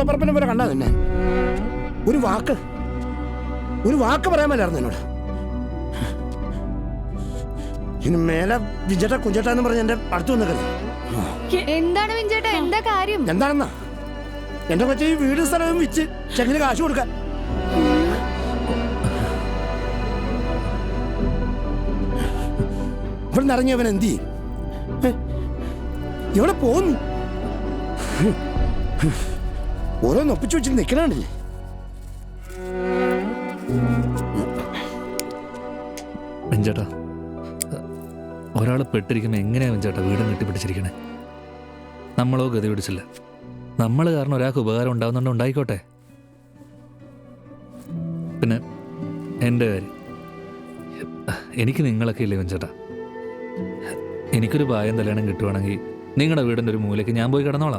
കൂടപ്പറപ്പിനെ പോലെ കണ്ടാ തന്നെ ഒരു വാക്ക് പറയാൻ മേലായിരുന്നു എന്നോട്. ഇനി മേലെ വിജേട്ട കുഞ്ചേട്ട എന്ന് പറഞ്ഞ് എന്റെ അടുത്ത് വന്നിക്കരുത്. എന്താണ് വിഞ്ചേട്ടാ, എന്താ കാര്യം? എന്താണെന്നാ എന്റെ കൊച്ചി വീട് സ്ഥലവും വിറ്റ് ചെക്കിന് കാശ് കൊടുക്കാൻ. ഇവിടെ നിന്ന് ഇറങ്ങിയവൻ എന്ത് ചെയ്യും? ഇവിടെ പോന്നു ഓരോന്ന് ഒപ്പിച്ചു വെച്ച് നിൽക്കണേ. വെഞ്ചേട്ടാ, ഒരാൾ പെട്ടിരിക്കുമ്പോൾ എങ്ങനെയാ വെഞ്ചേട്ടാ വീടും കെട്ടിപ്പിടിച്ചിരിക്കണേ? നമ്മളോ ഗതി പിടിച്ചില്ല. നമ്മൾ കാരണം ഒരാൾക്ക് ഉപകാരം ഉണ്ടാവുന്നുണ്ടോ ഉണ്ടായിക്കോട്ടെ. പിന്നെ എൻ്റെ കാര്യം, എനിക്ക് നിങ്ങളൊക്കെ ഇല്ലേ വെഞ്ചേട്ടാ? എനിക്കൊരു പായം തലേണം കിട്ടുവാണെങ്കിൽ നിങ്ങളുടെ വീടിൻ്റെ ഒരു മൂലയ്ക്ക് ഞാൻ പോയി കിടന്നോളാം.